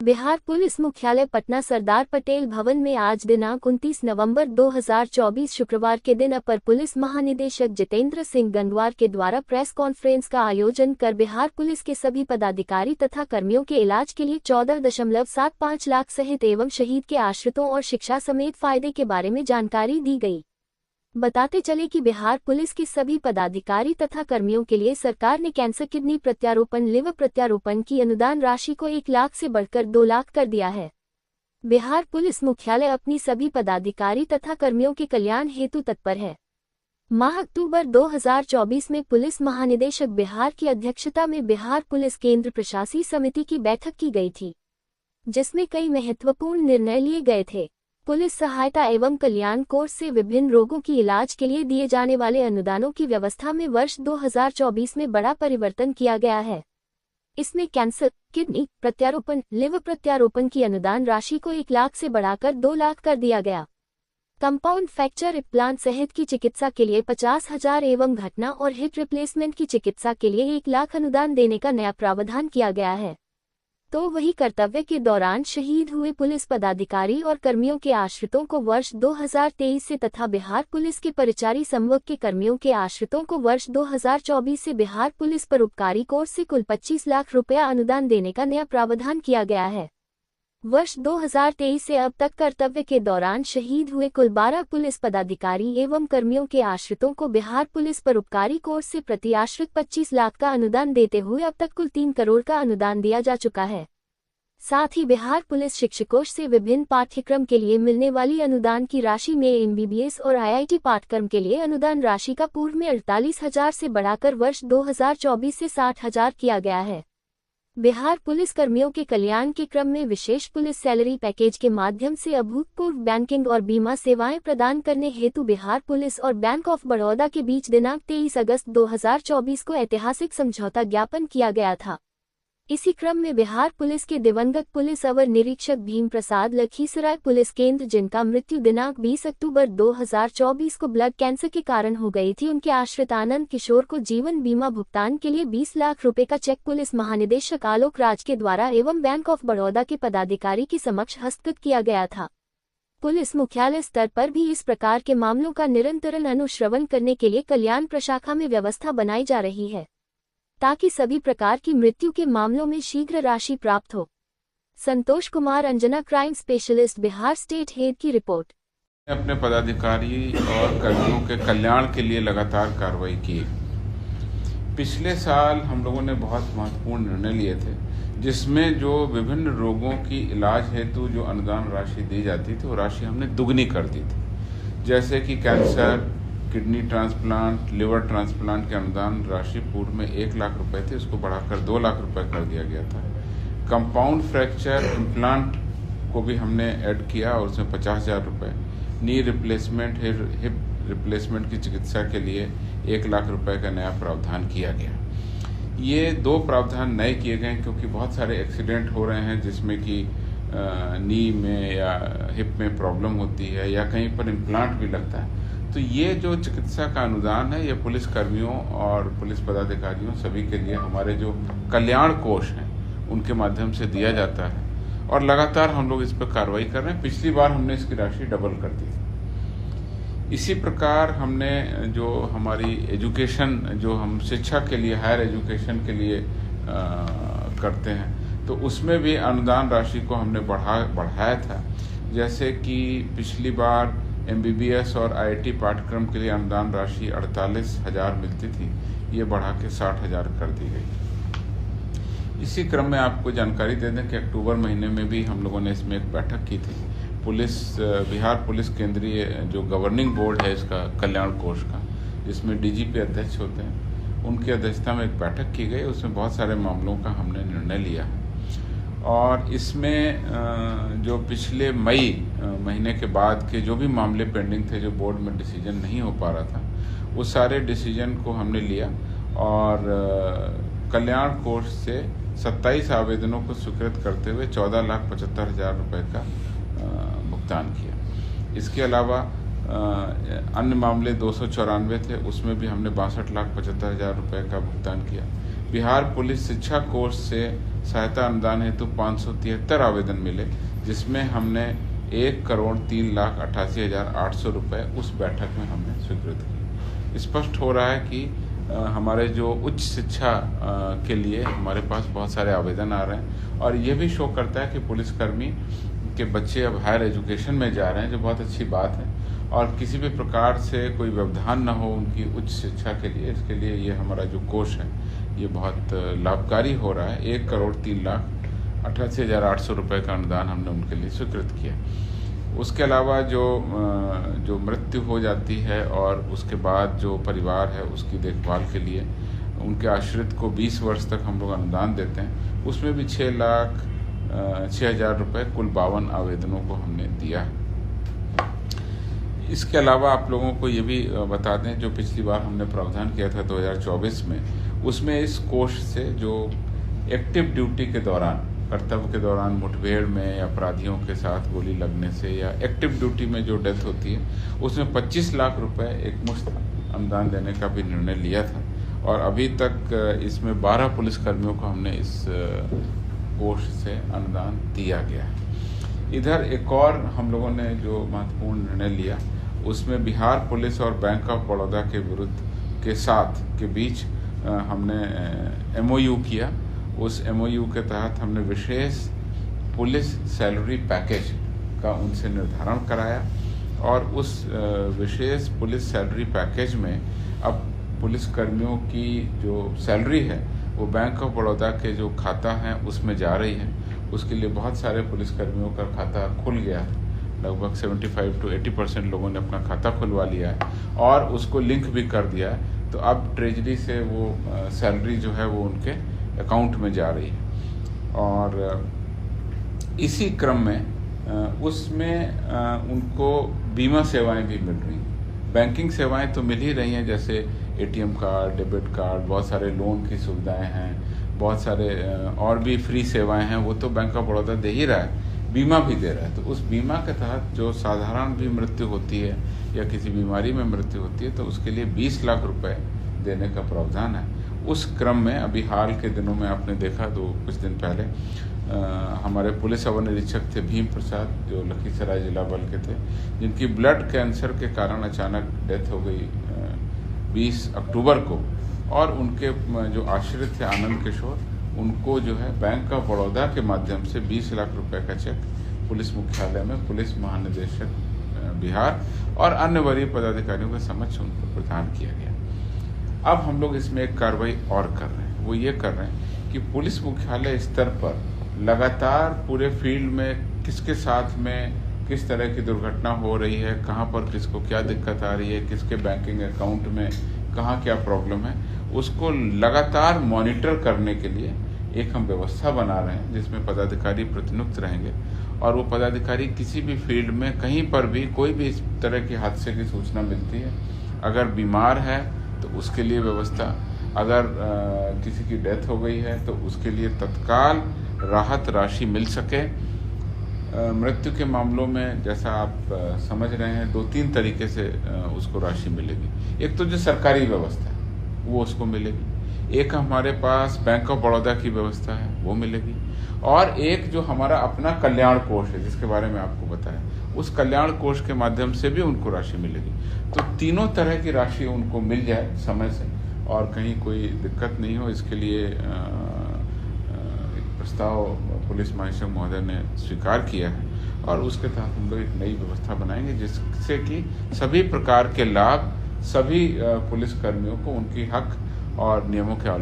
Bihar police मुख्यालय पटना सरदार पटेल भवन में आज दिनांक 29 नवंबर 2024 शुक्रवार के दिन अपर पुलिस महानिदेशक जितेंद्र सिंह गंगवार के द्वारा प्रेस कॉन्फ्रेंस का आयोजन कर बिहार पुलिस के सभी पदाधिकारी तथा कर्मियों के इलाज के लिए 14.75 लाख सहित एवं शहीद के आश्रितों और शिक्षा समेत फायदे के बारे में जानकारी दी गई। बताते चले कि बिहार पुलिस के सभी पदाधिकारी तथा कर्मियों के लिए सरकार ने कैंसर, किडनी प्रत्यारोपण, लिवर प्रत्यारोपण की अनुदान राशि को 1 लाख से बढ़कर 2 लाख कर दिया है। बिहार पुलिस मुख्यालय अपनी सभी पदाधिकारी तथा कर्मियों के कल्याण हेतु तत्पर है। माह अक्टूबर 2024 में पुलिस महानिदेशक बिहार की अध्यक्षता में बिहार पुलिस केंद्र प्रशासी समिति की बैठक की गई थी, जिसमें कई महत्वपूर्ण निर्णय लिए गए थे। पुलिस सहायता एवं कल्याण कोष से विभिन्न रोगों की इलाज के लिए दिए जाने वाले अनुदानों की व्यवस्था में वर्ष 2024 में बड़ा परिवर्तन किया गया है। इसमें कैंसर, किडनी प्रत्यारोपण, लिवर प्रत्यारोपण की अनुदान राशि को 1 लाख से बढ़ाकर 2 लाख कर दिया गया। कंपाउंड फ्रैक्चर इम्प्लांट सहित की चिकित्सा के लिए 50,000 एवं घटना और हिप रिप्लेसमेंट की चिकित्सा के लिए 1 लाख अनुदान देने का नया प्रावधान किया गया है। तो वही कर्तव्य के दौरान शहीद हुए पुलिस पदाधिकारी और कर्मियों के आश्रितों को वर्ष 2023 से तथा बिहार पुलिस के परिचारी संवर्ग के कर्मियों के आश्रितों को वर्ष 2024 से बिहार पुलिस परोपकारी कोष से कुल 25 लाख रुपया अनुदान देने का नया प्रावधान किया गया है। वर्ष 2023 से अब तक कर्तव्य के दौरान शहीद हुए कुल 12 पुलिस पदाधिकारी एवं कर्मियों के आश्रितों को बिहार पुलिस परोपकारी कोष से प्रति आश्रित 25 लाख का अनुदान देते हुए अब तक कुल 3 करोड़ का अनुदान दिया जा चुका है। साथ ही बिहार पुलिस शिक्षकों से विभिन्न पाठ्यक्रम के लिए मिलने वाली अनुदान की राशि में MBBS और IIT पाठ्यक्रम के लिए अनुदान राशि का पूर्व में 48,000 से बढ़ाकर वर्ष 2024 से 60,000 किया गया है। बिहार पुलिस कर्मियों के कल्याण के क्रम में विशेष पुलिस सैलरी पैकेज के माध्यम से अभूतपूर्व बैंकिंग और बीमा सेवाएं प्रदान करने हेतु बिहार पुलिस और बैंक ऑफ बड़ौदा के बीच दिनांक 23 अगस्त 2024 को ऐतिहासिक समझौता ज्ञापन किया गया था। इसी क्रम में बिहार पुलिस के दिवंगत पुलिस अवर निरीक्षक भीम प्रसाद लखीसराय पुलिस केंद्र, जिनका मृत्यु दिनांक 20 अक्टूबर 2024 को ब्लड कैंसर के कारण हो गई थी, उनके आश्रित आनंद किशोर को जीवन बीमा भुगतान के लिए 20 लाख रुपए का चेक पुलिस महानिदेशक आलोक राज के द्वारा एवं बैंक ऑफ बड़ौदा के पदाधिकारी के समक्ष हस्ताक्षर किया गया था। पुलिस मुख्यालय स्तर पर भी इस प्रकार के मामलों का निरंतर अनुश्रवण करने के लिए कल्याण प्रशाखा में व्यवस्था बनाई जा रही है, ताकि सभी प्रकार की मृत्यु के मामलों में शीघ्र राशि प्राप्त हो। Santosh Kumar, Anjana, crime specialist, Bihar state head की रिपोर्ट। अपने पदाधिकारी और कर्मियों के कल्याण के लिए लगातार कार्रवाई की। पिछले साल हम लोगों ने बहुत महत्वपूर्ण निर्णय लिए थे, जिसमें जो विभिन्न रोगों की इलाज हेतु जो अनुदान राशि दी जाती थी वो राशि हमने दुगनी कर दी थी। जैसे कि cancer, kidney transplant, liver transplant के अनुदान राशि पूर्व में 1 लाख रुपए थे, उसको बढ़ाकर 2 लाख रुपए कर दिया गया था। कंपाउंड फ्रैक्चर इम्प्लांट को भी हमने ऐड किया और उसमें 50,000 रुपये। नी रिप्लेसमेंट, हिप रिप्लेसमेंट की चिकित्सा के लिए 1 लाख रुपए का नया प्रावधान किया गया। ये 2 प्रावधान नए किए गए क्योंकि बहुत सारे एक्सीडेंट हो रहे हैं जिसमें कि नी में या हिप में प्रॉब्लम होती है या कहीं पर इम्प्लांट भी लगता है। तो ये जो चिकित्सा का अनुदान है ये पुलिस कर्मियों और पुलिस पदाधिकारियों सभी के लिए हमारे जो कल्याण कोष हैं उनके माध्यम से दिया जाता है और लगातार हम लोग इस पर कार्रवाई कर रहे हैं। पिछली बार हमने इसकी राशि डबल कर दी थी। इसी प्रकार हमने जो हमारी एजुकेशन, जो हम शिक्षा के लिए, हायर एजुकेशन के लिए करते हैं, तो उसमें भी अनुदान राशि को हमने बढ़ाया था। जैसे कि पिछली बार MBBS और IIT पाठ्यक्रम के लिए अनुदान राशि 48,000 मिलती थी, ये बढ़ा के 60,000 कर दी गई। इसी क्रम में आपको जानकारी दे दें कि अक्टूबर महीने में भी हम लोगों ने इसमें एक बैठक की थी। बिहार पुलिस केंद्रीय जो गवर्निंग बोर्ड है इसका कल्याण कोष का, जिसमें DGP अध्यक्ष होते हैं, उनकी अध्यक्षता में एक बैठक की गई। उसमें बहुत सारे मामलों का हमने निर्णय लिया है और इसमें जो पिछले मई महीने के बाद के जो भी मामले पेंडिंग थे, जो बोर्ड में डिसीजन नहीं हो पा रहा था, वो सारे डिसीजन को हमने लिया और कल्याण कोष से 27 आवेदनों को स्वीकृत करते हुए 14,75,000 रुपये का भुगतान किया। इसके अलावा अन्य मामले 294 थे, उसमें भी हमने 62,75,000 रुपये का भुगतान किया। बिहार पुलिस शिक्षा कोष से सहायता अनुदान हेतु 573 आवेदन मिले, जिसमें हमने 1,03,88,800 रुपये उस बैठक में हमने स्वीकृत किए। स्पष्ट हो रहा है कि हमारे जो उच्च शिक्षा के लिए हमारे पास बहुत सारे आवेदन आ रहे हैं, और ये भी शो करता है कि पुलिसकर्मी के बच्चे अब हायर एजुकेशन में जा रहे हैं, जो बहुत अच्छी बात है, और किसी भी प्रकार से कोई व्यवधान न हो उनकी उच्च शिक्षा के लिए। इसके लिए ये हमारा जो कोष है ये बहुत लाभकारी हो रहा है। 1,03,88,800 रुपये का अनुदान हमने उनके लिए स्वीकृत किया। उसके अलावा जो मृत्यु हो जाती है और उसके बाद जो परिवार है उसकी देखभाल के लिए उनके आश्रित को 20 वर्ष तक हम लोग अनुदान देते हैं, उसमें भी 6,06,000 रुपये कुल 52 आवेदनों को हमने दिया। इसके अलावा आप लोगों को ये भी बता दें, जो पिछली बार हमने प्रावधान किया था 2024 में, उसमें इस कोष से जो एक्टिव ड्यूटी के दौरान, कर्तव्य के दौरान मुठभेड़ में या अपराधियों के साथ गोली लगने से या एक्टिव ड्यूटी में जो डेथ होती है, उसमें 25 लाख रुपए एक मुश्त अनुदान देने का भी निर्णय लिया था, और अभी तक इसमें 12 पुलिसकर्मियों को हमने इस कोष से अनुदान दिया गया है। इधर एक और हम लोगों ने जो महत्वपूर्ण निर्णय लिया, उसमें बिहार पुलिस और बैंक ऑफ बड़ौदा के बीच हमने MOU किया। उस MOU के तहत हमने विशेष पुलिस सैलरी पैकेज का उनसे निर्धारण कराया, और उस विशेष पुलिस सैलरी पैकेज में अब पुलिसकर्मियों की जो सैलरी है वो बैंक ऑफ बड़ौदा के जो खाता है उसमें जा रही है। उसके लिए बहुत सारे पुलिसकर्मियों का खाता खुल गया है, लगभग 75 to 80% लोगों ने अपना खाता खुलवा लिया है और उसको लिंक भी कर दिया है। तो अब ट्रेजरी से वो सैलरी जो है वो उनके अकाउंट में जा रही है, और इसी क्रम में उसमें उनको बीमा सेवाएं भी मिल रही हैं। बैंकिंग सेवाएं तो मिल ही रही हैं, जैसे ATM कार्ड, डेबिट कार्ड, बहुत सारे लोन की सुविधाएं हैं, बहुत सारे और भी फ्री सेवाएं हैं, वो तो बैंक ऑफ बड़ौदा दे ही रहा है, बीमा भी दे रहा है। तो उस बीमा के तहत जो साधारण भी मृत्यु होती है या किसी बीमारी में मृत्यु होती है तो उसके लिए 20 लाख रुपए देने का प्रावधान है। उस क्रम में अभी हाल के दिनों में आपने देखा, तो कुछ दिन पहले हमारे पुलिस अवर निरीक्षक थे भीम प्रसाद, जो लखीसराय जिला बल के थे, जिनकी ब्लड कैंसर के कारण अचानक डेथ हो गई 20 अक्टूबर को, और उनके जो आश्रित थे आनंद किशोर, उनको जो है बैंक ऑफ बड़ौदा के माध्यम से 20 लाख रुपए का चेक पुलिस मुख्यालय में पुलिस महानिदेशक बिहार और अन्य वरीय पदाधिकारियों के समक्ष उनको प्रदान किया गया। अब हम लोग इसमें एक कार्रवाई और कर रहे हैं, वो ये कर रहे हैं कि पुलिस मुख्यालय स्तर पर लगातार पूरे फील्ड में किसके साथ में किस तरह की दुर्घटना हो रही है, कहाँ पर किसको क्या दिक्कत आ रही है, किसके बैंकिंग अकाउंट में कहाँ क्या प्रॉब्लम है, उसको लगातार मॉनिटर करने के लिए एक हम व्यवस्था बना रहे हैं, जिसमें पदाधिकारी प्रतिनियुक्त रहेंगे, और वो पदाधिकारी किसी भी फील्ड में कहीं पर भी कोई भी इस तरह के हादसे की सूचना मिलती है, अगर बीमार है तो उसके लिए व्यवस्था, अगर किसी की डेथ हो गई है तो उसके लिए तत्काल राहत राशि मिल सके। मृत्यु के मामलों में जैसा आप समझ रहे हैं 2-3 तरीके से उसको राशि मिलेगी। एक तो जो सरकारी व्यवस्था है वो उसको मिलेगी, एक हमारे पास बैंक ऑफ बड़ौदा की व्यवस्था है वो मिलेगी, और एक जो हमारा अपना कल्याण कोष है जिसके बारे में आपको बताया, उस कल्याण कोष के माध्यम से भी उनको राशि मिलेगी। तो तीनों तरह की राशि उनको मिल जाए समय से और कहीं कोई दिक्कत नहीं हो, इसके लिए एक प्रस्ताव पुलिस महानिदेशक महोदय ने स्वीकार किया है, और उसके तहत हम लोग एक नई व्यवस्था बनाएंगे जिससे कि सभी प्रकार के लाभ सभी पुलिसकर्मियों को उनकी हक और नियमों के